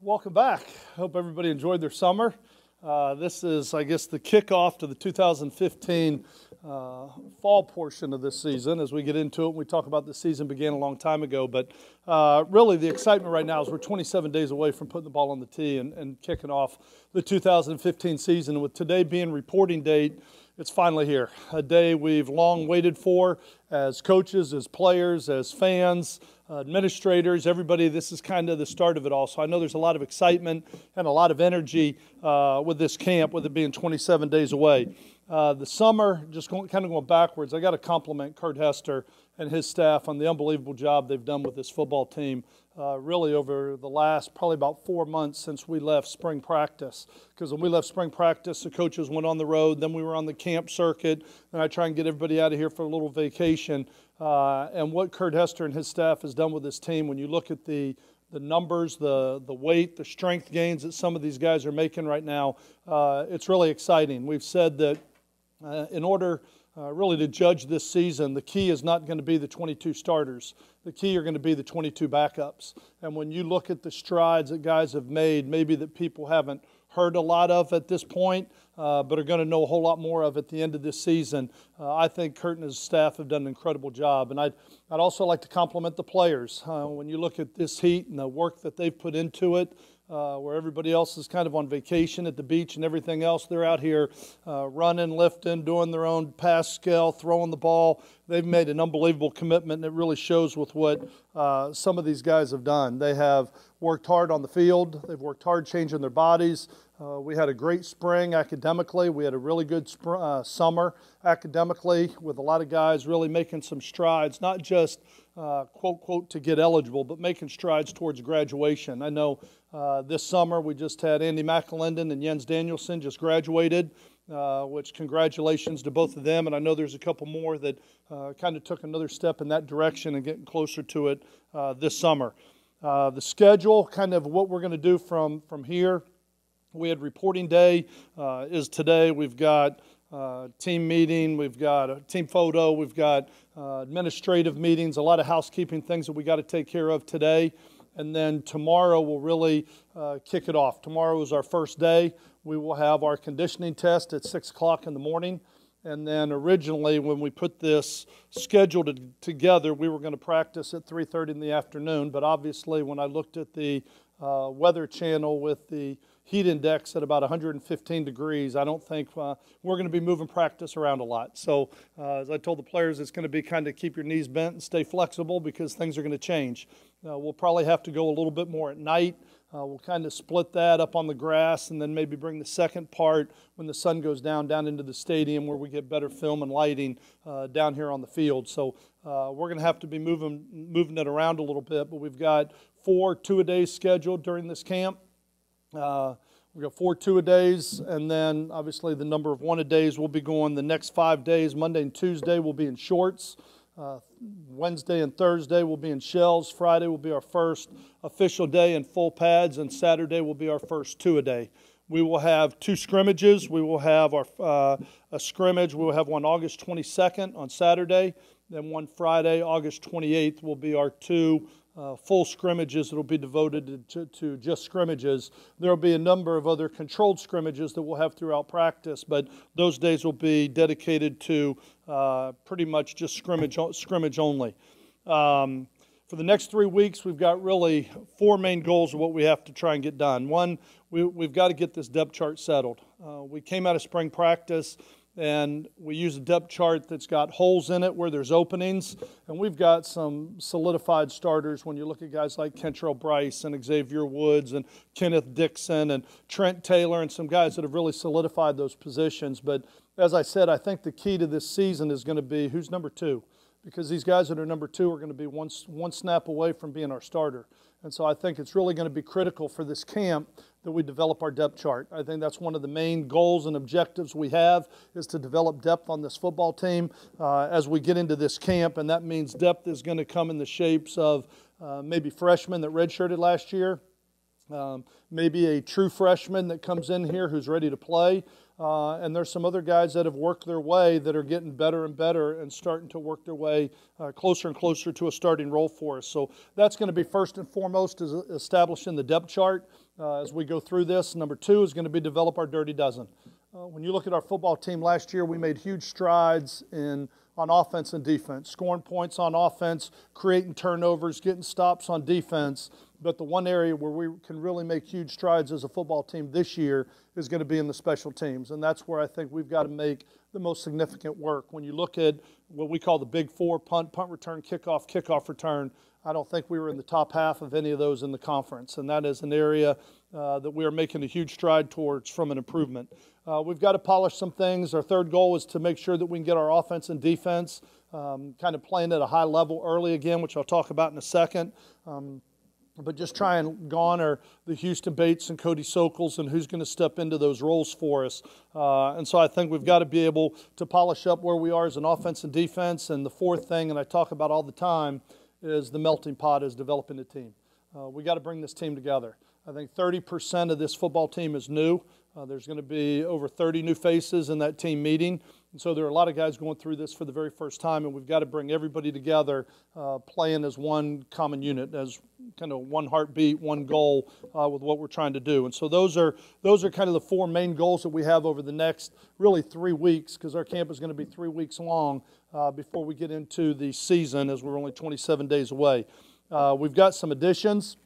welcome back. Hope everybody enjoyed their summer. This is, I guess, the kickoff to the 2015 fall portion of this season. As we get into it, we talk about the season began a long time ago, but really the excitement right now is we're 27 days away from putting the ball on the tee and kicking off the 2015 season. And with today being reporting date, it's finally here, a day we've long waited for as coaches, as players, as fans, administrators, everybody. This is kind of the start of it all. So I know there's a lot of excitement and a lot of energy with this camp, with it being 27 days away. The summer, just kind of going backwards, I got to compliment Kurt Hester and his staff on the unbelievable job they've done with this football team really over the last probably about 4 months since we left spring practice. Because when we left spring practice, the coaches went on the road, then we were on the camp circuit, and I try and get everybody out of here for a little vacation. And what Kurt Hester and his staff has done with this team, when you look at the numbers, the weight, the strength gains that some of these guys are making right now, it's really exciting. We've said that in order really to judge this season, the key is not going to be the 22 starters. The key are going to be the 22 backups. And when you look at the strides that guys have made, maybe that people haven't heard a lot of at this point, but are going to know a whole lot more of at the end of this season, I think Kurt and his staff have done an incredible job. And I'd also like to compliment the players. When you look at this heat and the work that they've put into it, where everybody else is kind of on vacation at the beach and everything else, they're out here running, lifting, doing their own pass scale, throwing the ball. They've made an unbelievable commitment, and it really shows with what some of these guys have done. They have worked hard on the field. They've worked hard changing their bodies. We had a great spring academically. We had a really good summer academically with a lot of guys really making some strides, not just quote, quote, to get eligible, but making strides towards graduation. I know this summer we just had Andy McElinden and Jens Danielson just graduated, which congratulations to both of them. And I know there's a couple more that kind of took another step in that direction and getting closer to it this summer. The schedule, kind of what we're going to do from here. We had reporting day is today. We've got team meeting, we've got a team photo, we've got administrative meetings, a lot of housekeeping things that we got to take care of today. And then tomorrow we'll really kick it off. Tomorrow is our first day. We will have our conditioning test at 6 o'clock in the morning. And then originally when we put this schedule together, we were going to practice at 3:30 in the afternoon. But obviously when I looked at the weather channel with the heat index at about 115 degrees, I don't think we're going to be moving practice around a lot. So as I told the players, it's going to be kind of keep your knees bent and stay flexible because things are going to change. We'll probably have to go a little bit more at night. We'll kind of split that up on the grass and then maybe bring the second part when the sun goes down into the stadium where we get better film and lighting down here on the field. So we're going to have to be moving it around a little bit, but we've got 4 two-a-days scheduled during this camp. We've got 4 two-a-days, and then obviously the number of one-a-days will be going the next 5 days. Monday and Tuesday will be in shorts. Wednesday and Thursday will be in shells. Friday will be our first official day in full pads, and Saturday will be our first two-a-day. We will have 2 scrimmages. We will have a scrimmage. We will have one August 22nd on Saturday, then one Friday, August 28th will be our 2 full scrimmages that will be devoted to just scrimmages. There will be a number of other controlled scrimmages that we'll have throughout practice, but those days will be dedicated to pretty much just scrimmage only. For the next 3 weeks, we've got really 4 main goals of what we have to try and get done. One, we've got to get this depth chart settled. We came out of spring practice and we use a depth chart that's got holes in it where there's openings. And we've got some solidified starters when you look at guys like Kentrell Bryce and Xavier Woods and Kenneth Dixon and Trent Taylor and some guys that have really solidified those positions. But as I said, I think the key to this season is going to be who's number 2. Because these guys that are number 2 are going to be one snap away from being our starter. And so I think it's really going to be critical for this camp that we develop our depth chart. I think that's one of the main goals and objectives we have is to develop depth on this football team as we get into this camp. And that means depth is going to come in the shapes of maybe freshmen that redshirted last year, maybe a true freshman that comes in here who's ready to play. And there's some other guys that have worked their way that are getting better and better and starting to work their way closer and closer to a starting role for us. So that's going to be first and foremost is establishing the depth chart. as we go through this. Number 2 is going to be develop our Dirty Dozen. When you look at our football team last year, we made huge strides on offense and defense, scoring points on offense, creating turnovers, getting stops on defense. But the one area where we can really make huge strides as a football team this year is going to be in the special teams. And that's where I think we've got to make the most significant work. When you look at what we call the big 4, punt return, kickoff return, I don't think we were in the top half of any of those in the conference. And that is an area that we are making a huge stride towards from an improvement. We've got to polish some things. Our third goal is to make sure that we can get our offense and defense kind of playing at a high level early again, which I'll talk about in a second. But just try and garner the Houston Bates and Cody Sokels and who's going to step into those roles for us. And so I think we've got to be able to polish up where we are as an offense and defense. And the fourth thing, and I talk about all the time, is the melting pot is developing a team. We got to bring this team together. I think 30% of this football team is new. There's going to be over 30 new faces in that team meeting. And so there are a lot of guys going through this for the very first time, and we've got to bring everybody together, playing as one common unit, as kind of one heartbeat, one goal with what we're trying to do. And so those are kind of the 4 main goals that we have over the next really 3 weeks, because our camp is going to be 3 weeks long before we get into the season, as we're only 27 days away. We've got some additions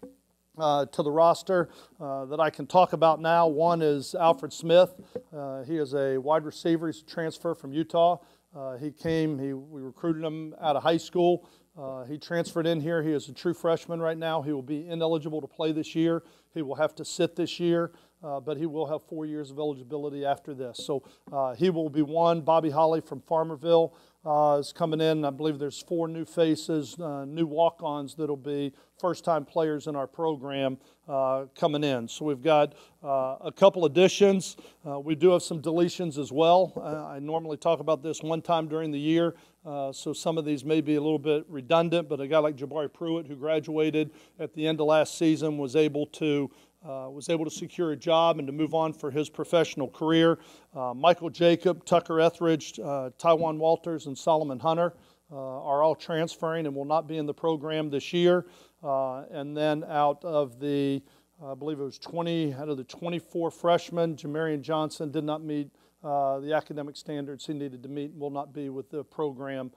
to the roster that I can talk about now. One is Alfred Smith. He is a wide receiver. He's a transfer from Utah. We recruited him out of high school. He transferred in here. He is a true freshman right now. He will be ineligible to play this year. He will have to sit this year, but he will have 4 years of eligibility after this. So he will be one. Bobby Holly from Farmerville is coming in. I believe there's 4 new faces, new walk-ons that'll be first-time players in our program coming in. So we've got a couple additions. We do have some deletions as well. I normally talk about this one time during the year, so some of these may be a little bit redundant, but a guy like Jabari Pruitt, who graduated at the end of last season, was able to secure a job and to move on for his professional career. Michael Jacob, Tucker Etheridge, Tywan Walters, and Solomon Hunter are all transferring and will not be in the program this year. And then out of the, I believe it was 20, out of the 24 freshmen, Jamarian Johnson did not meet the academic standards he needed to meet and will not be with the program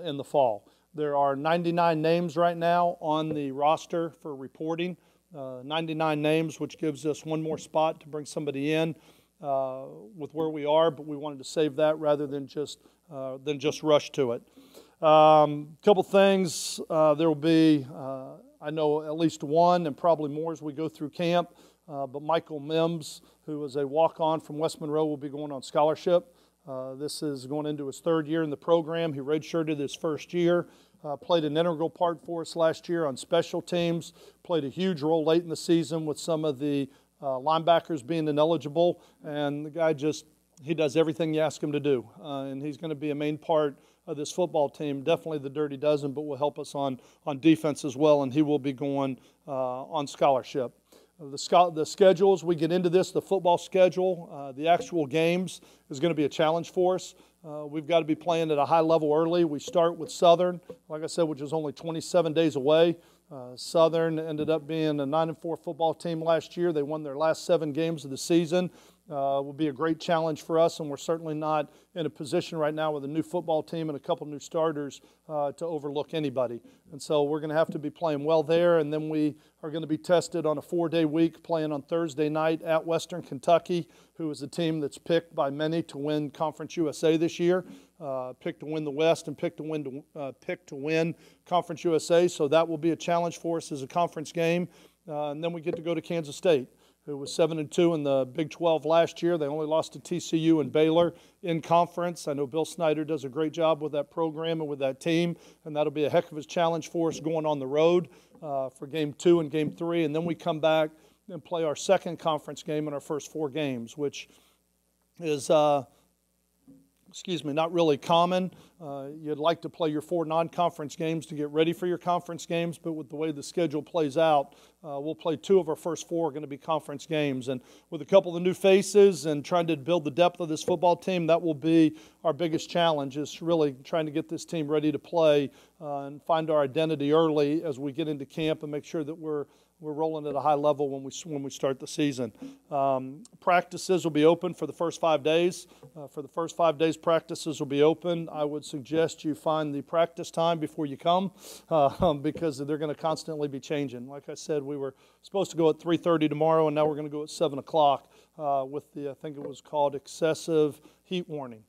in the fall. There are 99 names right now on the roster for reporting. 99 names, which gives us one more spot to bring somebody in with where we are, but we wanted to save that rather than just rush to it. Couple things. There will be, I know, at least one and probably more as we go through camp, but Michael Mims, who is a walk-on from West Monroe, will be going on scholarship. This is going into his 3rd year in the program. He redshirted his first year. Played an integral part for us last year on special teams, played a huge role late in the season with some of the linebackers being ineligible, and the guy he does everything you ask him to do, and he's going to be a main part of this football team, definitely the Dirty Dozen, but will help us on defense as well, and he will be going on scholarship. The schedules, we get into this, the football schedule, the actual games is going to be a challenge for us. We've got to be playing at a high level early. We start with Southern, like I said, which is only 27 days away. Southern ended up being a 9-4 football team last year. They won their last 7 games of the season. Will be a great challenge for us, and we're certainly not in a position right now with a new football team and a couple new starters to overlook anybody. And so we're going to have to be playing well there, and then we are going to be tested on a 4-day week, playing on Thursday night at Western Kentucky, who is a team that's picked by many to win Conference USA this year, picked to win the West and picked to win Conference USA. So that will be a challenge for us as a conference game. And then we get to go to Kansas State, who was 7-2 in the Big 12 last year. They only lost to TCU and Baylor in conference. I know Bill Snyder does a great job with that program and with that team, and that'll be a heck of a challenge for us going on the road for Game 2 and Game 3. And then we come back and play our second conference game in our first 4 games, which is not really common. You'd like to play your 4 non-conference games to get ready for your conference games, but with the way the schedule plays out, we'll play 2 of our first 4 are going to be conference games. And with a couple of the new faces and trying to build the depth of this football team, that will be our biggest challenge, is really trying to get this team ready to play and find our identity early as we get into camp and make sure that we're we're rolling at a high level when we start the season. Practices will be open for the first 5 days. For the first 5 days, practices will be open. I would suggest you find the practice time before you come because they're going to constantly be changing. Like I said, we were supposed to go at 3:30 tomorrow, and now we're going to go at 7 o'clock with the, I think it was called excessive heat warning,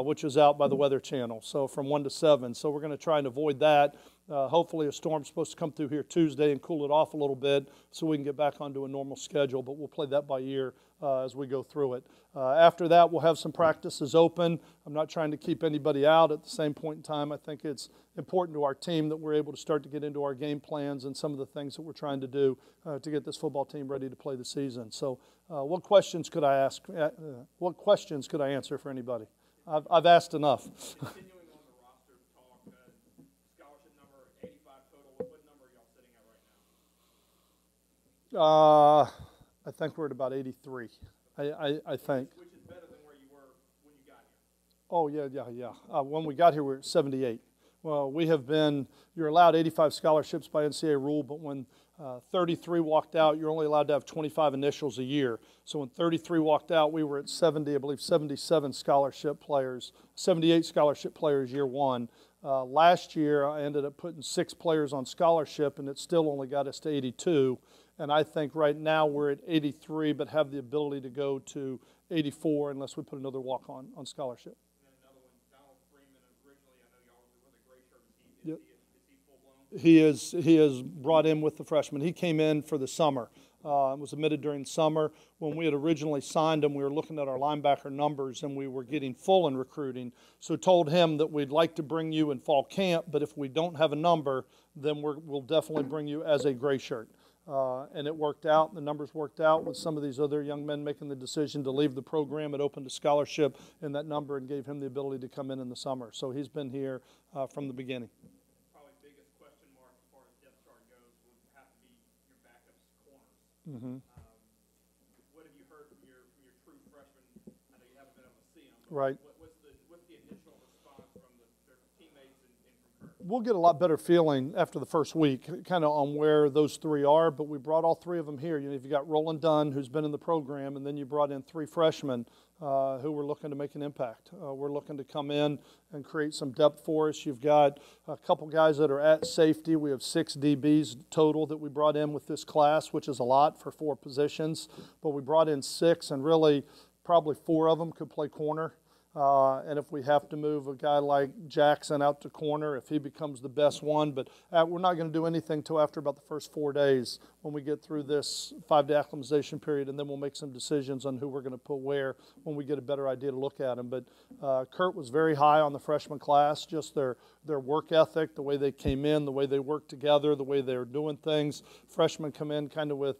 which is out by the Weather Channel. So from 1 to 7. So we're going to try and avoid that. Hopefully a storm's supposed to come through here Tuesday and cool it off a little bit so we can get back onto a normal schedule, but we'll play that by ear as we go through it. After that, we'll have some practices open. I'm not trying to keep anybody out. At the same point in time, I think it's important to our team that we're able to start to get into our game plans and some of the things that we're trying to do to get this football team ready to play the season. So what questions could I ask? What questions could I answer for anybody? I've asked enough. I think we're at about 83. I think. Which is better than where you were when you got here. Oh, yeah. When we got here, we were at 78. Well, we have been, you're allowed 85 scholarships by NCAA rule, but when 33 walked out, you're only allowed to have 25 initials a year. So when 33 walked out, we were at 70, I believe 77 scholarship players, 78 scholarship players year one. Last year, I ended up putting 6 players on scholarship, and it still only got us to 82. And I think right now we're at 83, but have the ability to go to 84 unless we put another walk-on on scholarship. And then another one, Donald Freeman, originally, I know y'all were with a gray shirt. Yep. Is he full-blown? He is brought in with the freshmen. He came in for the summer. Was admitted during the summer. When we had originally signed him, we were looking at our linebacker numbers, and we were getting full in recruiting. So told him that we'd like to bring you in fall camp, but if we don't have a number, then we'll definitely bring you as a gray shirt. And it worked out. The numbers worked out with some of these other young men making the decision to leave the program. It opened a scholarship in that number and gave him the ability to come in the summer. So he's been here from the beginning. Probably the biggest question mark as far as depth chart goes would have to be your backups corners. Mm-hmm. What have you heard from your true freshmen? I know you haven't been able to see them. Right. What's the initial response from their teammates and from Kurt? We'll get a lot better feeling after the first week, kind of on where those 3 are, but we brought all 3 of them here. You know, you've got Roland Dunn, who's been in the program, and then you brought in 3 freshmen who were looking to make an impact. We're looking to come in and create some depth for us. You've got a couple guys that are at safety. We have 6 DBs total that we brought in with this class, which is a lot for 4 positions, but we brought in 6, and really probably 4 of them could play corner. And if we have to move a guy like Jackson out to corner, if he becomes the best one, but we're not going to do anything till after about the first 4 days when we get through this 5-day acclimatization period, and then we'll make some decisions on who we're going to put where when we get a better idea to look at him. But Kurt was very high on the freshman class, just their work ethic, the way they came in, the way they worked together, the way they're doing things. Freshmen come in kind of with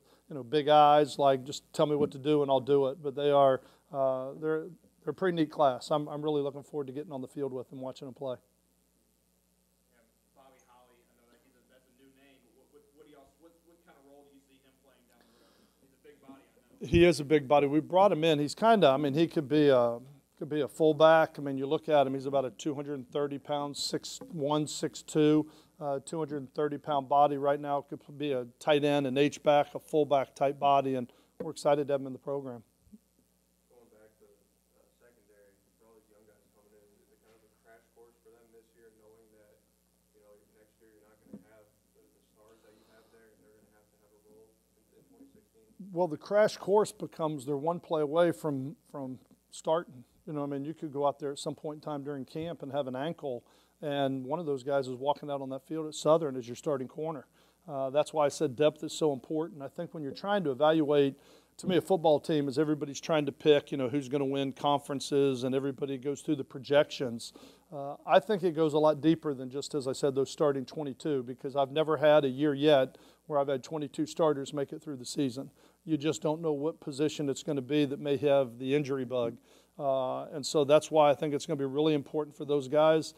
big eyes, like just tell me what to do and I'll do it. But they're a pretty neat class. I'm really looking forward to getting on the field with them, watching them play. Yeah, Bobby Holly, I know that's a new name. What kind of role do you see him playing down the road? He's a big body, I know. He is a big body. We brought him in. He's he could be a fullback. I mean, you look at him, he's about a 230-pound, 6'1", 6'2", 230-pound body right now. Could be a tight end, an H-back, a fullback type body, and we're excited to have him in the program. Well, the crash course becomes they're one play away from starting. You could go out there at some point in time during camp and have an ankle, and one of those guys is walking out on that field at Southern as your starting corner. That's why I said depth is so important. I think when you're trying to evaluate, to me, a football team is everybody's trying to pick, who's going to win conferences, and everybody goes through the projections. I think it goes a lot deeper than just, as I said, those starting 22, because I've never had a year yet where I've had 22 starters make it through the season. You just don't know what position it's going to be that may have the injury bug. And so that's why I think it's going to be really important for those guys.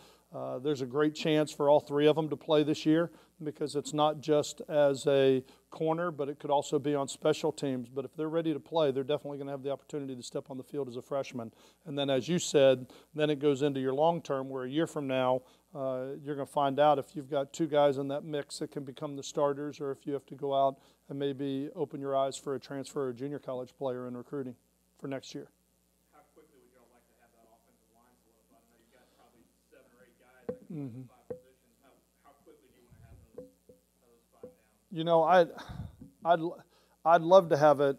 There's a great chance for all three of them to play this year because it's not just as a corner, but it could also be on special teams. But if they're ready to play, they're definitely going to have the opportunity to step on the field as a freshman. And then, as you said, then it goes into your long term where a year from now, you're going to find out if you've got two guys in that mix that can become the starters or if you have to go out and maybe open your eyes for a transfer or a junior college player in recruiting for next year. How quickly would you all like to have that offensive line solidified? I know you've got probably 7 or 8 guys that can play 5 positions. How quickly do you want to have those 5 down? You know, I'd love to have it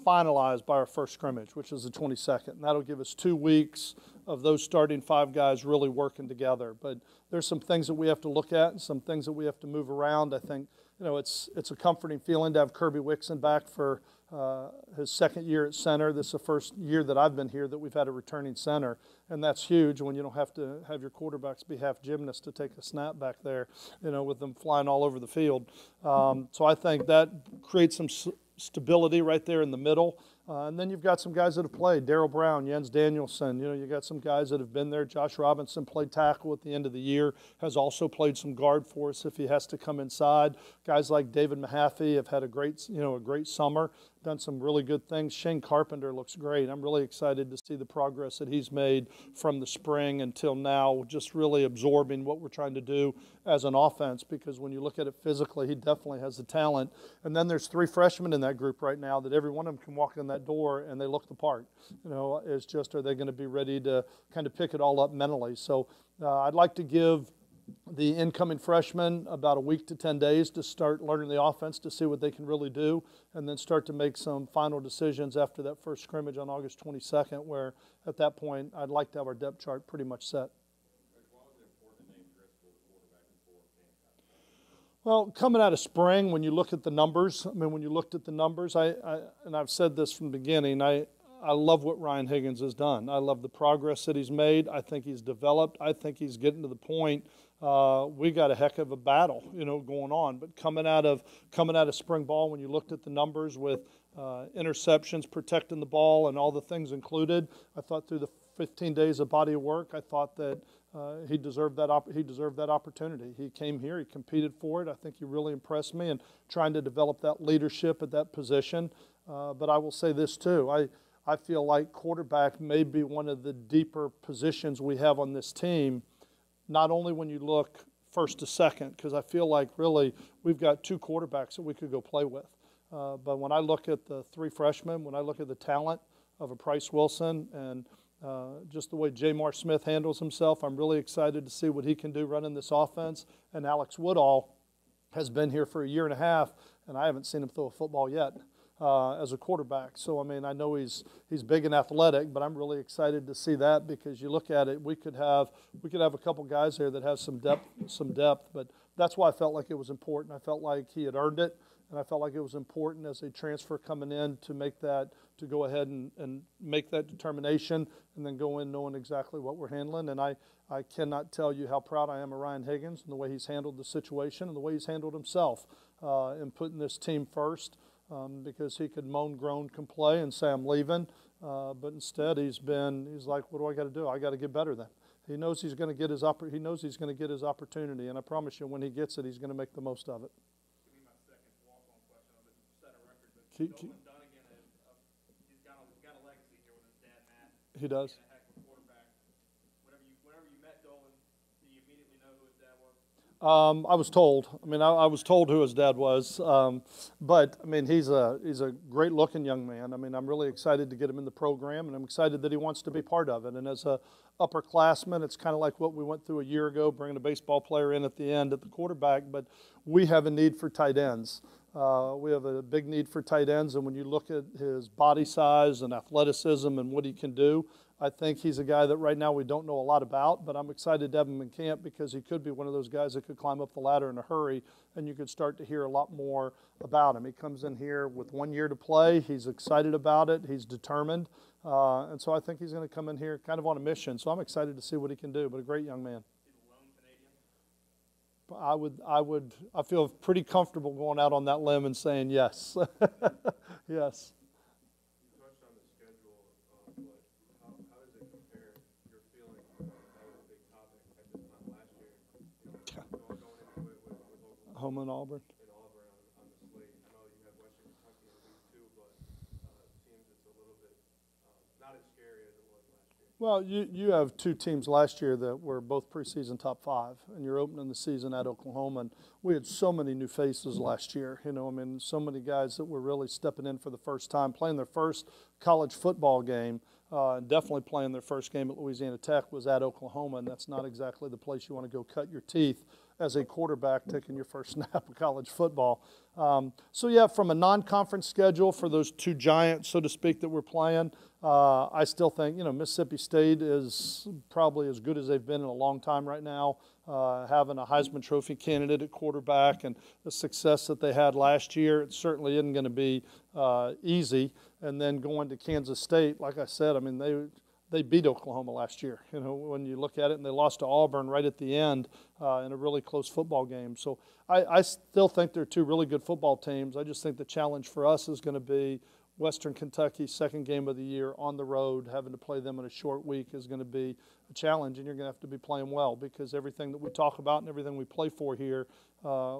finalized by our first scrimmage, which is the 22nd. And that'll give us 2 weeks of those starting 5 guys really working together. But there's some things that we have to look at and some things that we have to move around. I think, you know, it's a comforting feeling to have Kirby Wixon back for his second year at center. This is the first year that I've been here that we've had a returning center, and that's huge when you don't have to have your quarterbacks be half gymnasts to take a snap back there, you know, with them flying all over the field. So I think that creates some stability right there in the middle. And then you've got some guys that have played. Darryl Brown, Jens Danielson. You know, you got some guys that have been there. Josh Robinson played tackle at the end of the year, has also played some guard for us if he has to come inside. Guys like David Mahaffey have had a great summer, done some really good things. Shane Carpenter looks great. I'm really excited to see the progress that he's made from the spring until now, just really absorbing what we're trying to do as an offense, because when you look at it physically, he definitely has the talent. And then there's 3 freshmen in that group right now that every one of them can walk in that door and they look the part. You know, it's just, are they going to be ready to kind of pick it all up mentally? So I'd like to give the incoming freshmen about a week to 10 days to start learning the offense, to see what they can really do, and then start to make some final decisions after that first scrimmage on August 22nd, where at that point I'd like to have our depth chart pretty much set. Well, coming out of spring, when you look at the numbers, when you looked at the numbers, and I've said this from the beginning, I love what Ryan Higgins has done. I love the progress that he's made. I think he's developed. I think he's getting to the point. We got a heck of a battle, you know, going on. But coming out of spring ball, when you looked at the numbers with interceptions, protecting the ball, and all the things included, I thought through the 15 days of body of work, I thought that he deserved that opportunity. He came here, he competed for it. I think he really impressed me in trying to develop that leadership at that position. But I will say this too. I feel like quarterback may be one of the deeper positions we have on this team, not only when you look first to second, because I feel like really we've got 2 quarterbacks that we could go play with. But when I look at the 3 freshmen, when I look at the talent of a Price Wilson and just the way Jamar Smith handles himself, I'm really excited to see what he can do running this offense. And Alex Woodall has been here for a year and a half, and I haven't seen him throw a football yet as a quarterback. So, I mean, I know he's big and athletic, but I'm really excited to see that, because you look at it, we could have a couple guys there that have some depth. But that's why I felt like it was important. I felt like he had earned it, and I felt like it was important as a transfer coming in to make that, to go ahead and make that determination and then go in knowing exactly what we're handling. And I cannot tell you how proud I am of Ryan Higgins and the way he's handled the situation and the way he's handled himself in putting this team first, because he could moan, groan, complain and say, I'm leaving. But instead he's like, what do I got to do? I got to get better then. He knows he's going to get his opportunity, and I promise you when he gets it, he's going to make the most of it. Give me my second walk-on question. I'll set a record, but Dolan Dunnigan, he's got a legacy here with his dad, Matt. He does. He's a heck of a quarterback. Whenever you met Dolan, did you immediately know who his dad was? I was told. I mean, I was told who his dad was. But, I mean, he's a great-looking young man. I mean, I'm really excited to get him in the program, and I'm excited that he wants to be part of it. And as a upperclassman, it's kind of like what we went through a year ago, bringing a baseball player in at the end at the quarterback. But we have a need for tight ends. We have a big need for tight ends, and when you look at his body size and athleticism and what he can do, I think he's a guy that right now we don't know a lot about, but I'm excited to have him in camp because he could be one of those guys that could climb up the ladder in a hurry, and you could start to hear a lot more about him. He comes in here with 1 year to play. He's excited about it. He's determined. And so I think he's going to come in here kind of on a mission. So I'm excited to see what he can do, but a great young man. He's a lone Canadian? I feel pretty comfortable going out on that limb and saying yes. Yes. You touched on the schedule, but Oklahoma and Auburn. And Auburn on the slate. I know you have Western Kentucky in week 2, but it seems it's a little bit not as scary as it was last year. Well, you have two teams last year that were both preseason top 5, and you're opening the season at Oklahoma. And we had so many new faces last year. You know, I mean, so many guys that were really stepping in for the first time, playing their first college football game, and definitely playing their first game at Louisiana Tech was at Oklahoma, and that's not exactly the place you want to go cut your teeth as a quarterback taking your first snap of college football. So, yeah, from a non-conference schedule for those two giants, so to speak, that we're playing, I still think, you know, Mississippi State is probably as good as they've been in a long time right now, having a Heisman Trophy candidate at quarterback and the success that they had last year. It certainly isn't going to be easy. And then going to Kansas State, like I said, I mean, they beat Oklahoma last year, you know, when you look at it, and they lost to Auburn right at the end in a really close football game. So I still think they're two really good football teams. I just think the challenge for us is going to be Western Kentucky, second game of the year on the road. Having to play them in a short week is going to be a challenge, and you're going to have to be playing well, because everything that we talk about and everything we play for here,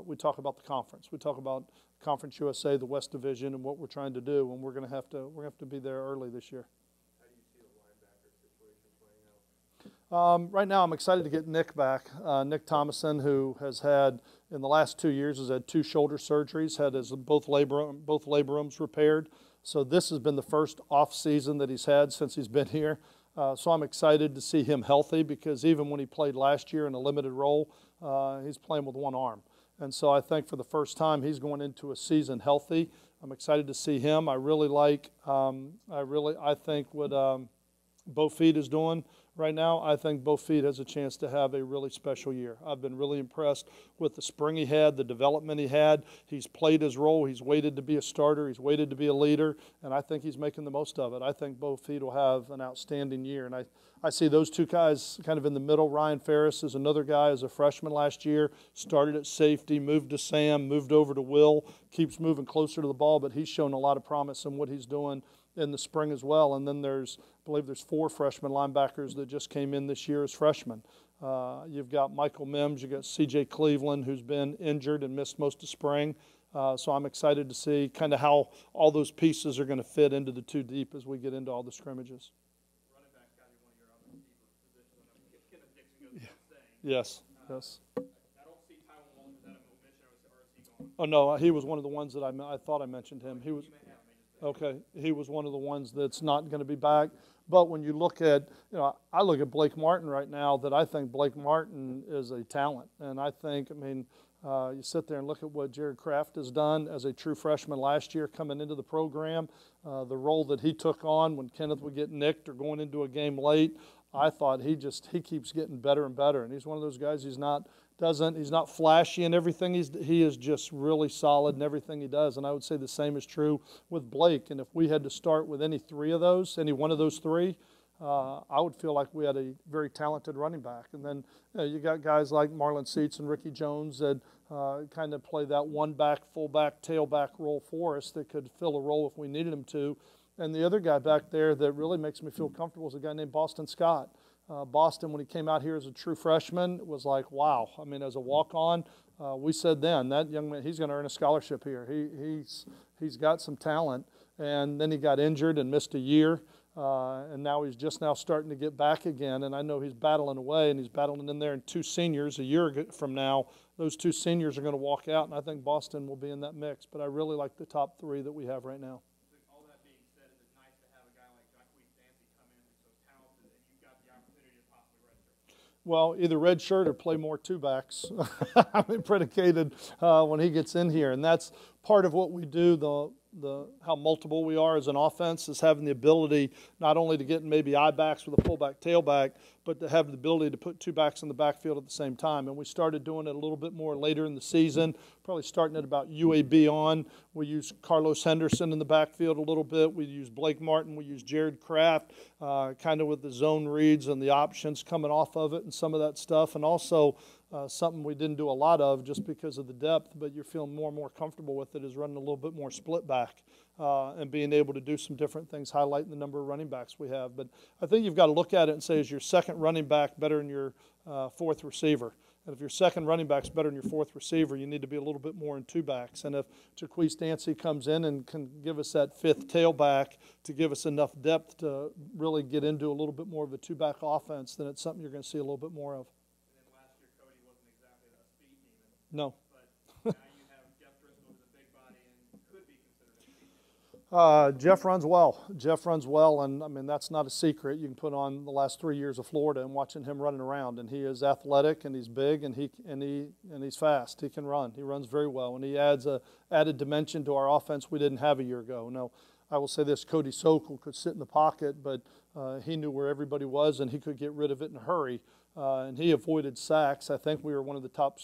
we talk about the conference. We talk about Conference USA, the West Division, and what we're trying to do, and we're going to have to be there early this year. How do you see the linebacker situation playing out? Right now, I'm excited to get Nick back. Nick Thomason, who has had, in the last 2 years, has had 2 shoulder surgeries, had his both labrums repaired. So this has been the first off season that he's had since he's been here. So I'm excited to see him healthy, because even when he played last year in a limited role, he's playing with one arm. And so I think for the first time he's going into a season healthy. I'm excited to see him. I really like, I think what Bo Feed is doing right now. I think Bo Feed has a chance to have a really special year. I've been really impressed with the spring he had, the development he had. He's played his role. He's waited to be a starter. He's waited to be a leader, and I think he's making the most of it. I think Bo Feed will have an outstanding year, and I see those two guys kind of in the middle. Ryan Ferris is another guy as a freshman last year, started at safety, moved to Sam, moved over to Will, keeps moving closer to the ball, but he's shown a lot of promise in what he's doing in the spring as well. And then I believe there's 4 freshman linebackers that just came in this year as freshmen. You've got Michael Mims, you've got C.J. Cleveland, who's been injured and missed most of spring. So I'm excited to see kind of how all those pieces are going to fit into the 2 deep as we get into all the scrimmages. Running back's got to be one of your other receiver positions. I mean, Kenneth Dixon goes without saying. Yes, yes. I don't see Tylen Walton. Is that a omission, or is he going? Oh, no, he was one of the ones that I thought I mentioned him. He was. You may have. Okay, he was one of the ones that's not going to be back. But when you look at, you know, I look at Blake Martin right now, that I think Blake Martin is a talent. And I think, I mean, you sit there and look at what Jared Kraft has done as a true freshman last year coming into the program, the role that he took on when Kenneth would get nicked or going into a game late. I thought he keeps getting better and better. And he's one of those guys, he's not flashy in everything. He is just really solid in everything he does. And I would say the same is true with Blake. And if we had to start with any one of those 3, I would feel like we had a very talented running back. And then you got guys like Marlon Seats and Ricky Jones that kind of play that one-back, fullback, tailback role for us that could fill a role if we needed him to. And the other guy back there that really makes me feel comfortable is a guy named Boston Scott. Boston, when he came out here as a true freshman, was like, wow. I mean, as a walk-on, we said then, that young man, he's going to earn a scholarship here. He's got some talent. And then he got injured and missed a year. And now he's just now starting to get back again. And I know he's battling away, and he's battling in there. And 2 seniors a year from now, those 2 seniors are going to walk out, and I think Boston will be in that mix. But I really like the top 3 that we have right now. All that being said, is it nice to have a guy like Jacquees Dancy come in who's so talented, and you've got the opportunity to possibly redshirt? Well, either redshirt or play more 2-backs. I mean, predicated when he gets in here. And that's part of what we do, how multiple we are as an offense, is having the ability not only to get maybe I-backs with a fullback, tailback, but to have the ability to put 2 backs in the backfield at the same time. And we started doing it a little bit more later in the season, probably starting at about UAB on. We use Carlos Henderson in the backfield a little bit. We use Blake Martin. We use Jared Kraft, kind of with the zone reads and the options coming off of it and some of that stuff. And also something we didn't do a lot of just because of the depth, but you're feeling more and more comfortable with it, is running a little bit more split back and being able to do some different things, highlighting the number of running backs we have. But I think you've got to look at it and say, is your second running back better than your 4th receiver? And if your second running back's better than your fourth receiver, you need to be a little bit more in two backs. And if Jaquise Dancy comes in and can give us that fifth tailback to give us enough depth to really get into a little bit more of a two-back offense, then it's something you're going to see a little bit more of. And then last year, Cody wasn't exactly a speed demon. No. But now you have Jeff Driscoll, who's a big body and could be considered a speed demon. Jeff runs well. Jeff runs well, and I mean that's not a secret. You can put on the last 3 years of Florida and watching him running around, and he is athletic and he's big and he's fast. He can run. He runs very well, and he adds a added dimension to our offense we didn't have a year ago. Now, I will say this: Cody Sokol could sit in the pocket, but he knew where everybody was and he could get rid of it in a hurry. And he avoided sacks. I think we were one of the top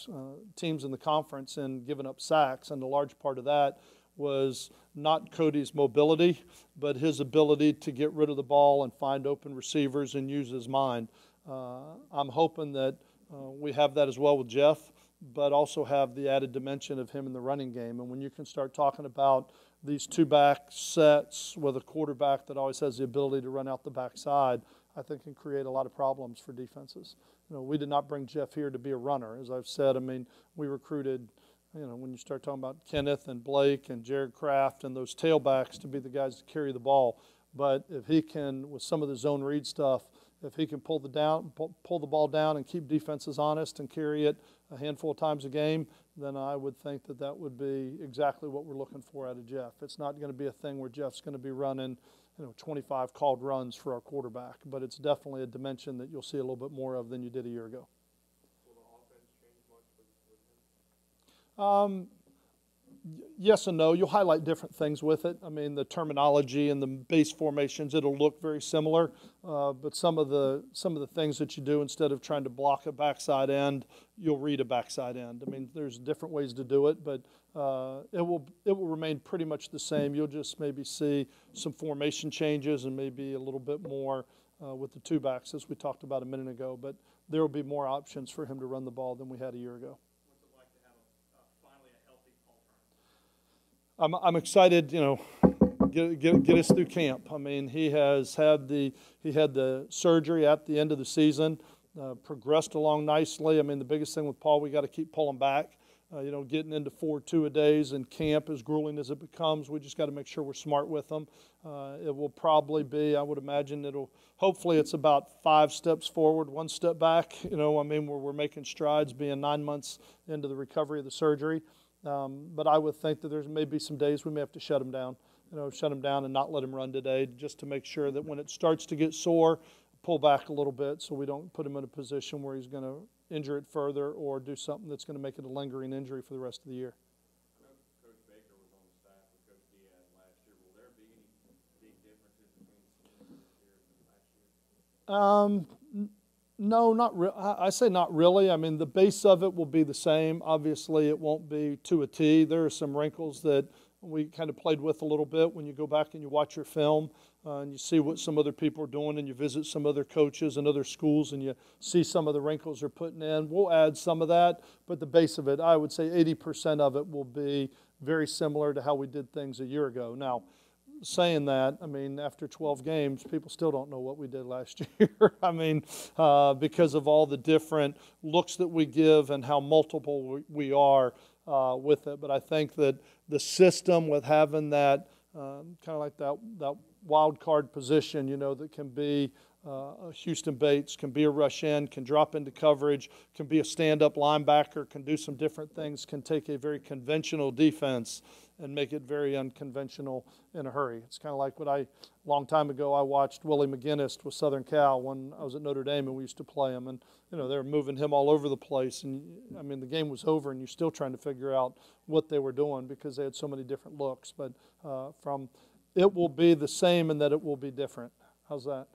teams in the conference in giving up sacks, and a large part of that was not Cody's mobility, but his ability to get rid of the ball and find open receivers and use his mind. I'm hoping that we have that as well with Jeff, but also have the added dimension of him in the running game. And when you can start talking about these two-back sets with a quarterback that always has the ability to run out the backside, I think can create a lot of problems for defenses. You know, we did not bring Jeff here to be a runner. As I've said, I mean, we recruited, you know, when you start talking about Kenneth and Blake and Jared Kraft and those tailbacks to be the guys to carry the ball. But if he can, with some of the zone read stuff, if he can pull the ball down and keep defenses honest and carry it a handful of times a game, then I would think that that would be exactly what we're looking for out of Jeff. It's not going to be a thing where Jeff's going to be running, 25 called runs for our quarterback, but it's definitely a dimension that you'll see a little bit more of than you did a year ago. Will the offense change much with him? Yes and no. You'll highlight different things with it. I mean, the terminology and the base formations, it'll look very similar, but some of the things that you do, instead of trying to block a backside end, you'll read a backside end. I mean, there's different ways to do it, but it will remain pretty much the same. You'll just maybe see some formation changes and maybe a little bit more with the two backs, as we talked about a minute ago. But there will be more options for him to run the ball than we had a year ago. I'm excited, get us through camp. I mean, he had the surgery at the end of the season, progressed along nicely. I mean, the biggest thing with Paul, we got to keep pulling back. Getting into 4 2-a-days in camp, as grueling as it becomes, we just got to make sure we're smart with them. It will probably be, I would imagine hopefully it's about 5 steps forward, 1 step back, where we're making strides being 9 months into the recovery of the surgery. But I would think that there's maybe some days we may have to shut him down, and not let him run today, just to make sure that when it starts to get sore, pull back a little bit so we don't put him in a position where he's going to injure it further or do something that's going to make it a lingering injury for the rest of the year. Coach Baker was on the staff with Coach Diaz last year. Will there be any big differences between this year and last year? No, not really. I say not really. I mean, the base of it will be the same. Obviously, it won't be to a T. There are some wrinkles that we kind of played with a little bit when you go back and you watch your film and you see what some other people are doing and you visit some other coaches and other schools and you see some of the wrinkles they're putting in. We'll add some of that, but the base of it, I would say 80% of it will be very similar to how we did things a year ago. Now, saying that, I mean, after 12 games, people still don't know what we did last year. I mean, because of all the different looks that we give and how multiple we are with it. But I think that the system with having that kind of like that wild card position, that can be a Houston Bates, can be a rush end, can drop into coverage, can be a stand-up linebacker, can do some different things, can take a very conventional defense and make it very unconventional in a hurry. It's kind of like a long time ago, I watched Willie McGinnis with Southern Cal when I was at Notre Dame and we used to play him. And, they were moving him all over the place. And, I mean, the game was over and you're still trying to figure out what they were doing because they had so many different looks. But it will be the same in that it will be different. How's that?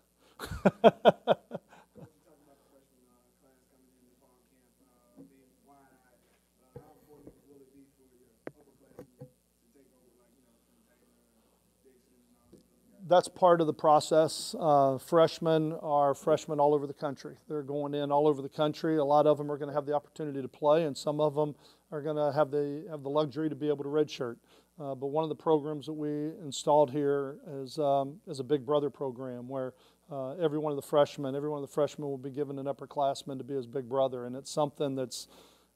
That's part of the process. Freshmen are freshmen all over the country. They're going in all over the country. A lot of them are going to have the opportunity to play, and some of them are going to have the luxury to be able to redshirt. But one of the programs that we installed here is a Big Brother program where every one of the freshmen will be given an upperclassman to be his big brother, and it's something that's,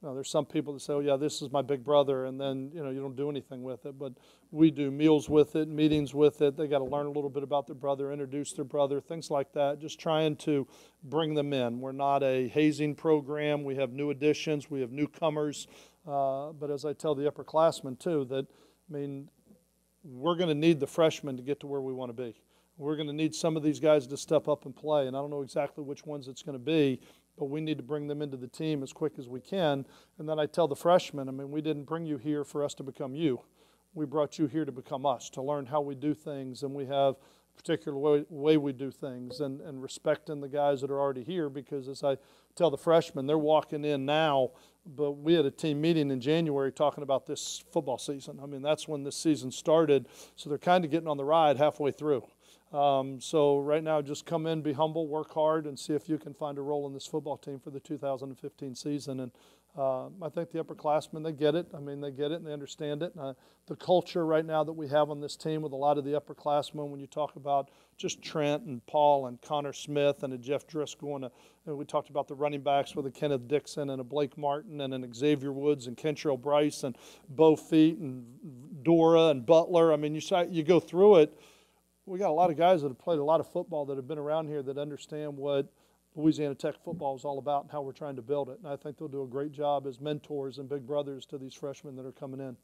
there's some people that say, oh yeah, this is my big brother, and then, you don't do anything with it. But we do meals with it, meetings with it. They got to learn a little bit about their brother, introduce their brother, things like that, just trying to bring them in. We're not a hazing program. We have new additions. We have newcomers. But as I tell the upperclassmen too, that, we're going to need the freshmen to get to where we want to be. We're going to need some of these guys to step up and play, and I don't know exactly which ones it's going to be, but we need to bring them into the team as quick as we can. And then I tell the freshmen, we didn't bring you here for us to become you. We brought you here to become us, to learn how we do things, and we have a particular way we do things, and respecting the guys that are already here, because as I tell the freshmen, they're walking in now, but we had a team meeting in January talking about this football season. That's when this season started, so they're kind of getting on the ride halfway through. So right now, just come in, be humble, work hard, and see if you can find a role in this football team for the 2015 season. And I think the upperclassmen, they get it. They get it and they understand it. The culture right now that we have on this team with a lot of the upperclassmen, when you talk about just Trent and Paul and Connor Smith and a Jeff Driscoll, and we talked about the running backs with a Kenneth Dixon and a Blake Martin and an Xavier Woods and Kentrell Bryce and Bo Feet and Dora and Butler. You go through it. We got a lot of guys that have played a lot of football that have been around here that understand what Louisiana Tech football is all about and how we're trying to build it. And I think they'll do a great job as mentors and big brothers to these freshmen that are coming in.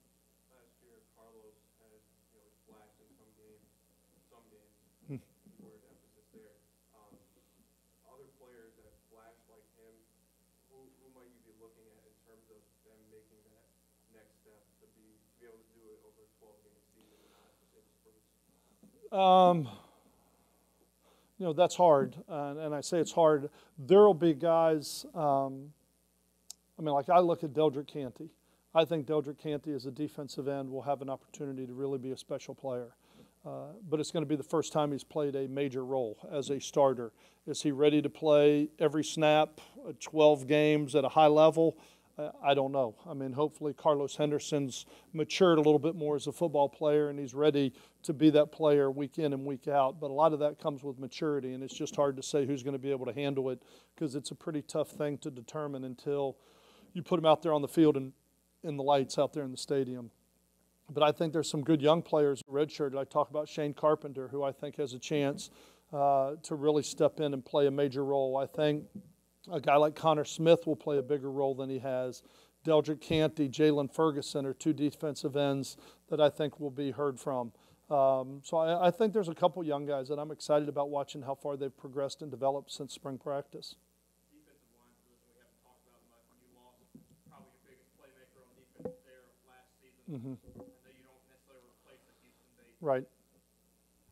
Last year, Carlos had flashed in some games, word emphasis there. Other players that flashed like him, who might you be looking at in terms of them making that next step to be able to do it over a 12-game season and not in spurts? That's hard, and I say it's hard. There will be guys, like I look at Deldrick Canty. I think Deldrick Canty as a defensive end will have an opportunity to really be a special player. But it's going to be the first time he's played a major role as a starter. Is he ready to play every snap, 12 games at a high level? I don't know. Hopefully Carlos Henderson's matured a little bit more as a football player, and he's ready to be that player week in and week out. But a lot of that comes with maturity, and it's just hard to say who's going to be able to handle it, because it's a pretty tough thing to determine until you put him out there on the field and in the lights out there in the stadium. But I think there's some good young players redshirted. I talk about Shane Carpenter, who I think has a chance to really step in and play a major role. I think a guy like Connor Smith will play a bigger role than he has. Deldrick Canty, Jalen Ferguson are two defensive ends that I think will be heard from. So I think there's a couple young guys that I'm excited about watching how far they've progressed and developed since spring practice. Defensive line position we haven't talked about much. You lost probably your biggest playmaker on defense there last season. I know you don't necessarily replace the Houston Base. Right.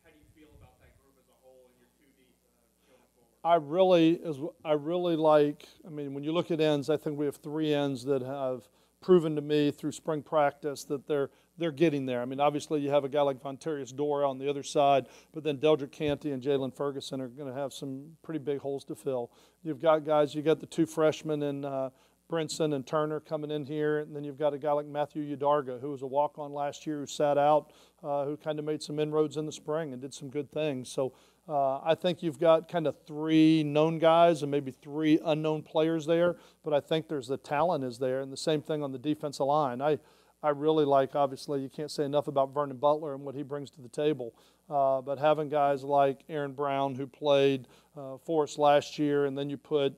How do you feel about that group as a whole and your two deep going forward? I really like, when you look at ends, I think we have three ends that have proven to me through spring practice that they're getting there. Obviously you have a guy like Vontarius Dora on the other side, but then Deldrick Canty and Jalen Ferguson are going to have some pretty big holes to fill. You've got guys, you got the two freshmen in Brinson and Turner coming in here, and then you've got a guy like Matthew Udarga, who was a walk-on last year, who sat out, who kind of made some inroads in the spring and did some good things. So I think you've got kind of three known guys and maybe three unknown players there, but I think there's the talent is there, and the same thing on the defensive line. I really like, obviously, you can't say enough about Vernon Butler and what he brings to the table, but having guys like Aaron Brown, who played for us last year, and then you put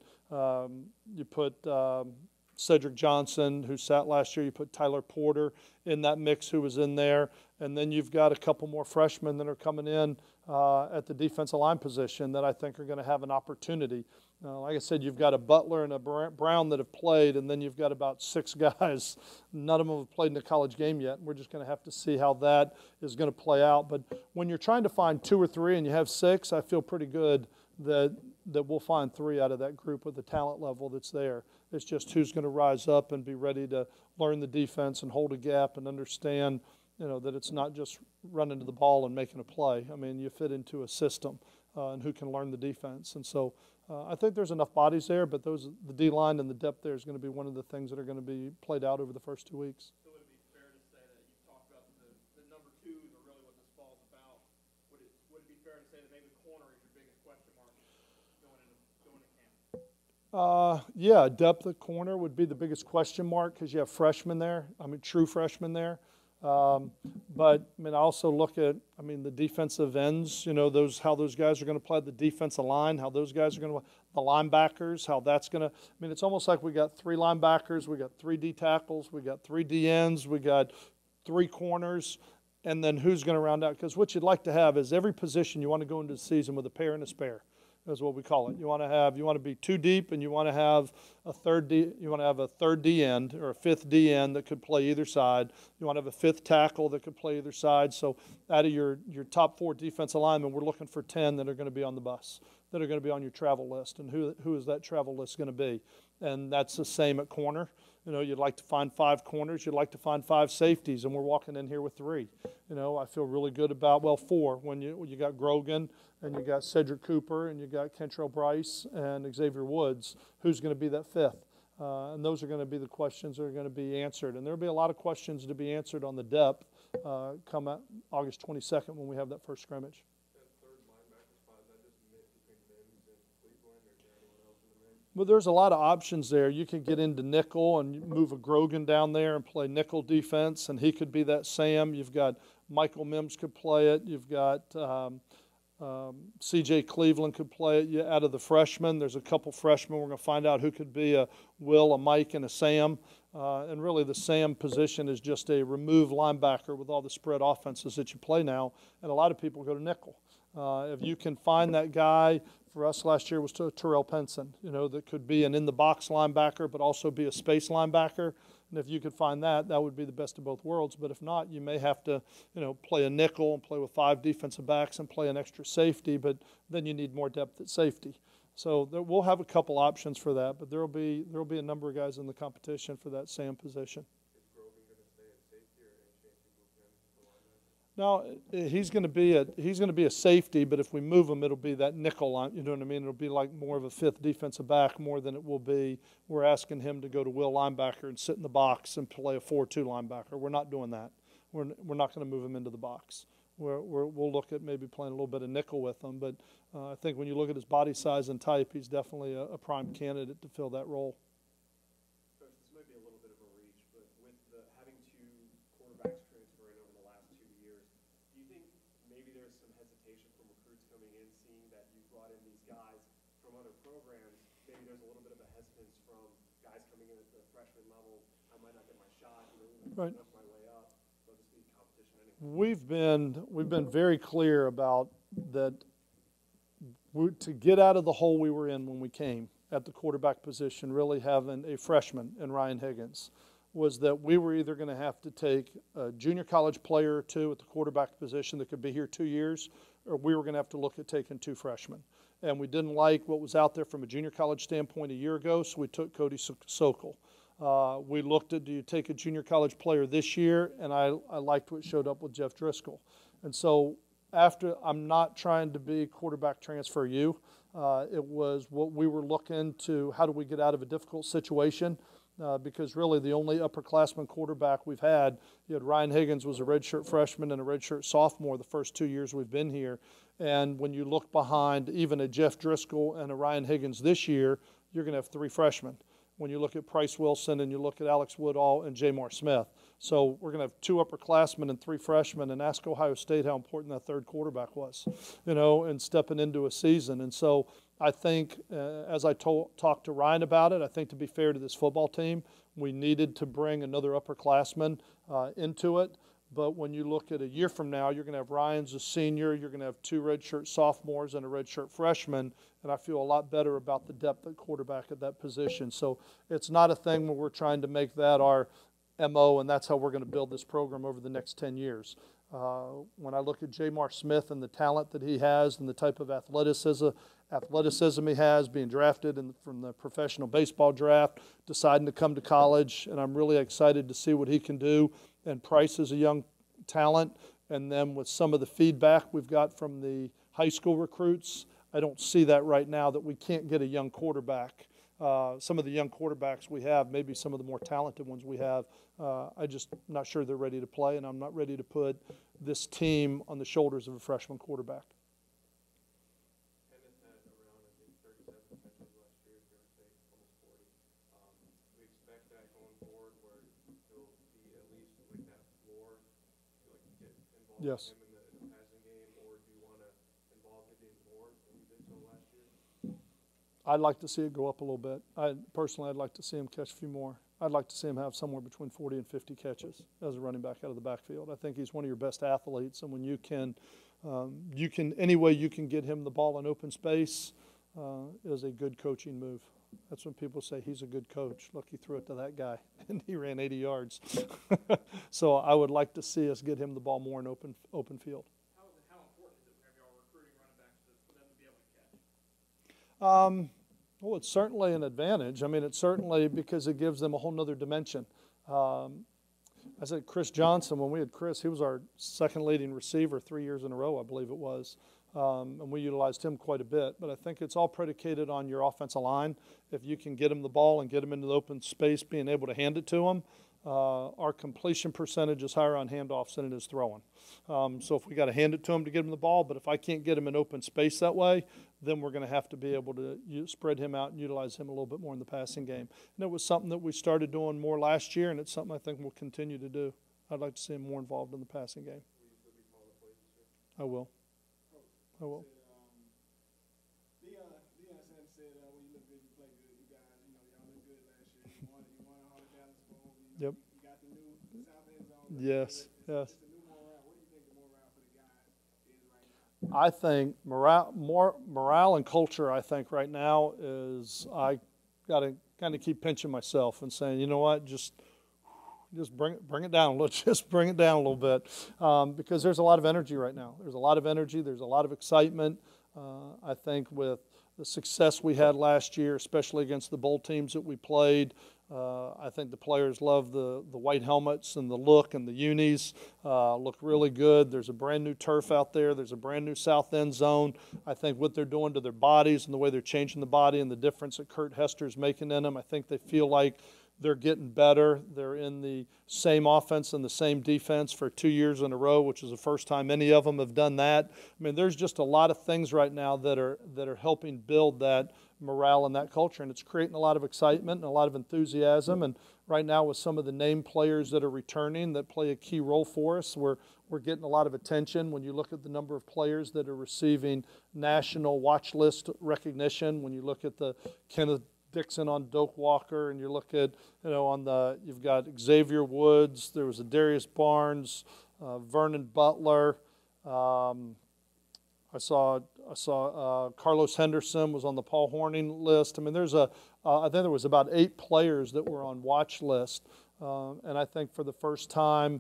Cedric Johnson, who sat last year. You put Tyler Porter in that mix, who was in there. And then you've got a couple more freshmen that are coming in at the defensive line position that I think are going to have an opportunity. Like I said, you've got a Butler and a Brown that have played, and then you've got about six guys. None of them have played in a college game yet. We're just going to have to see how that is going to play out. But when you're trying to find two or three and you have six, I feel pretty good that we'll find three out of that group with the talent level that's there. It's just who's going to rise up and be ready to learn the defense and hold a gap and understand, that it's not just running to the ball and making a play. You fit into a system and who can learn the defense. And so I think there's enough bodies there, but the D-line and the depth there is going to be one of the things that are going to be played out over the first 2 weeks. So would it be fair to say that you talked about the number twos are really what this fall is about? Would it be fair to say that maybe the corner is your biggest question Yeah, depth at corner would be the biggest question mark because you have freshmen there. I mean, true freshmen there. But I mean, I also look at, I mean, the defensive ends. You know, how those guys are going to play the defensive line, how those guys are going to, the linebackers, how that's going to. I mean, it's almost like we got 3 linebackers, we got 3 D tackles, we got 3 D ends, we got 3 corners, and then who's going to round out? Because what you'd like to have is every position you want to go into the season with a pair and a spare. Is what we call it. You want to be 2 deep, and you want to have a third D end or a 5th D end that could play either side. You want to have a 5th tackle that could play either side. So out of your top 4 defensive linemen, we're looking for 10 that are going to be on the bus, that are going to be on your travel list. And who is that travel list going to be? And that's the same at corner. You know, you'd like to find 5 corners. You'd like to find 5 safeties, and we're walking in here with 3. You know, I feel really good about, 4 when you got Grogan and you got Cedric Cooper and you got Kentrell Bryce and Xavier Woods. Who's going to be that 5th? And those are going to be the questions that are going to be answered. And there will be a lot of questions to be answered on the depth come out August 22nd when we have that first scrimmage. Well, there's a lot of options there. You can get into nickel and move a Grogan down there and play nickel defense, and he could be that Sam. You've got Michael Mims could play it. You've got C.J. Cleveland could play it. Out of the freshmen, there's a couple freshmen. We're going to find out who could be a Will, a Mike, and a Sam. And really the Sam position is just a remove linebacker with all the spread offenses that you play now, and a lot of people go to nickel. If you can find that guy, for us last year was Terrell Penson, you know, that could be an in-the-box linebacker but also be a space linebacker. And if you could find that, that would be the best of both worlds. But if not, you may have to, you know, play a nickel and play with 5 defensive backs and play an extra safety, but then you need more depth at safety. So we'll have a couple options for that, but there'll be a number of guys in the competition for that Sam position. No, he's going to be a safety, but if we move him, it'll be that nickel line. You know what I mean? It'll be like more of a 5th defensive back more than it will be. We're asking him to go to will linebacker and sit in the box and play a 4-2 linebacker. We're not doing that. We're not going to move him into the box. We'll look at maybe playing a little bit of nickel with him, but I think when you look at his body size and type, he's definitely a prime candidate to fill that role. Coach, this might be a little bit of a reach, but with having 2 quarterbacks transferring over the last 2 years, do you think maybe there's some hesitation from recruits coming in, seeing that you brought in these guys from other programs? Maybe there's a little bit of a hesitance from guys coming in at the freshman level. I might not get my shot, you know, right. Work my way up. So just be competition anyway. We've been very clear about that. To get out of the hole we were in when we came at the quarterback position, really having a freshman in Ryan Higgins, was that we were either going to have to take a junior college player or 2 at the quarterback position that could be here 2 years, or we were going to have to look at taking 2 freshmen. And we didn't like what was out there from a junior college standpoint a year ago, so we took Cody Sokol. We looked at, do you take a junior college player this year? And I liked what showed up with Jeff Driscoll. And so I'm not trying to be quarterback transfer you. It was what we were looking to, how do we get out of a difficult situation? Because really the only upperclassman quarterback we've had, you had Ryan Higgins was a redshirt freshman and a redshirt sophomore the first 2 years we've been here. And when you look behind even a Jeff Driscoll and a Ryan Higgins this year, you're going to have 3 freshmen. When you look at Price Wilson and you look at Alex Woodall and Jamar Smith. So we're going to have 2 upperclassmen and 3 freshmen, and ask Ohio State how important that 3rd quarterback was, you know, and stepping into a season. And so I think, as I talked to Ryan about it, I think to be fair to this football team, we needed to bring another upperclassman into it. But when you look at a year from now, you're going to have Ryan's a senior, you're going to have 2 redshirt sophomores and a redshirt freshman, and I feel a lot better about the depth at quarterback at that position. So it's not a thing where we're trying to make that our MO and that's how we're going to build this program over the next 10 years. When I look at Jamar Smith and the talent that he has and the type of athleticism he has, being drafted from the professional baseball draft, deciding to come to college, and I'm really excited to see what he can do. And Price is a young talent, and then with some of the feedback we've got from the high school recruits, I don't see that right now that we can't get a young quarterback. Some of the young quarterbacks we have, maybe some of the more talented ones we have, I'm just not sure they're ready to play, and I'm not ready to put this team on the shoulders of a freshman quarterback. Yes. him in the passing game, or do you want to involve him more than you did so last year? I'd like to see it go up a little bit. I'd like to see him catch a few more. I'd like to see him have somewhere between 40 and 50 catches as a running back out of the backfield. I think he's one of your best athletes, and when any way you can get him the ball in open space is a good coaching move. That's when people say he's a good coach. Look, he threw it to that guy, and he ran 80 yards. So I would like to see us get him the ball more in open field. How important is it whenever y'all recruiting running backs for them to be able to catch? Well, it's certainly an advantage. I mean, it's certainly because it gives them a whole nother dimension. I said Chris Johnson, when we had Chris, he was our second leading receiver 3 years in a row, I believe it was. And we utilized him quite a bit. But I think it's all predicated on your offensive line. If you can get him the ball and get him into the open space, being able to hand it to him, our completion percentage is higher on handoffs than it is throwing. So if we got to hand it to him to get him the ball, but if I can't get him in open space that way, then we're going to have to be able to spread him out and utilize him a little bit more in the passing game. And it was something that we started doing more last year, and it's something I think we'll continue to do. I'd like to see him more involved in the passing game. I will. I will. Deion said when you look good, you play good. You guys, y'all look good last year. You won all the Dallas Bowl. Yep. You got the new South End Zone. Yes. Yes. It's a new morale. What do you think the morale for the guys is right now? I think morale and culture, I think right now is I got to kind of keep pinching myself and saying, you know what, just bring it down. Let's just bring it down a little bit because there's a lot of energy right now. There's a lot of energy. There's a lot of excitement. I think with the success we had last year, especially against the bowl teams that we played, I think the players love the white helmets and the look, and the unis look really good. There's a brand new turf out there. There's a brand new South End Zone. I think what they're doing to their bodies and the way they're changing the body and the difference that Kurt Hester's making in them, I think they feel like they're getting better. They're in the same offense and the same defense for 2 years in a row, which is the first time any of them have done that. I mean, there's just a lot of things right now that are helping build that morale and that culture, and it's creating a lot of excitement and a lot of enthusiasm. And right now, with some of the name players that are returning that play a key role for us, we're getting a lot of attention. When you look at the number of players that are receiving national watch list recognition, when you look at the Kenneth Dixon on Doak Walker, and you look at, you've got Xavier Woods, there was a Darius Barnes, Vernon Butler. I saw Carlos Henderson was on the Paul Horning list. I mean, I think there was about 8 players that were on watch list, and I think for the first time,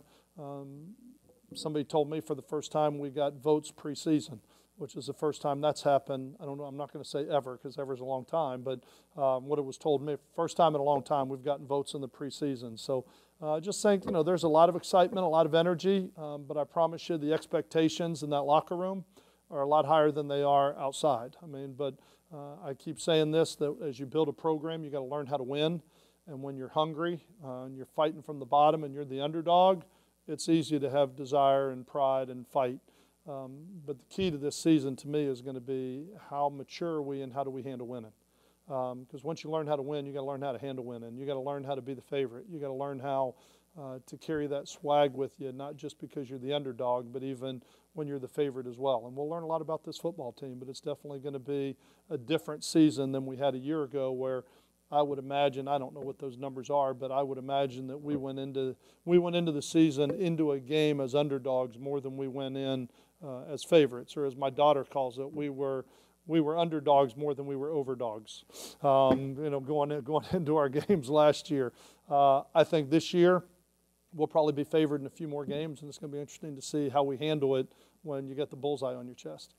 somebody told me for the first time we got votes preseason, which is the first time that's happened. I don't know, I'm not going to say ever because ever's a long time, but what it was told me, first time in a long time we've gotten votes in the preseason. So I just think, there's a lot of excitement, a lot of energy, but I promise you the expectations in that locker room are a lot higher than they are outside. I mean, but I keep saying this, that as you build a program, you got to learn how to win. And when you're hungry and you're fighting from the bottom and you're the underdog, it's easy to have desire and pride and fight. But the key to this season to me is going to be how mature are we and how do we handle winning. Because once you learn how to win, you got to learn how to handle winning. You got to learn how to be the favorite. You got to learn how to carry that swag with you, not just because you're the underdog, but even when you're the favorite as well. And we'll learn a lot about this football team, but it's definitely going to be a different season than we had a year ago, where I would imagine, I don't know what those numbers are, but I would imagine that we went into the season into a game as underdogs more than we went in as favorites, or as my daughter calls it, we were underdogs more than we were overdogs. Going into our games last year. I think this year we'll probably be favored in a few more games, and it's going to be interesting to see how we handle it when you get the bullseye on your chest.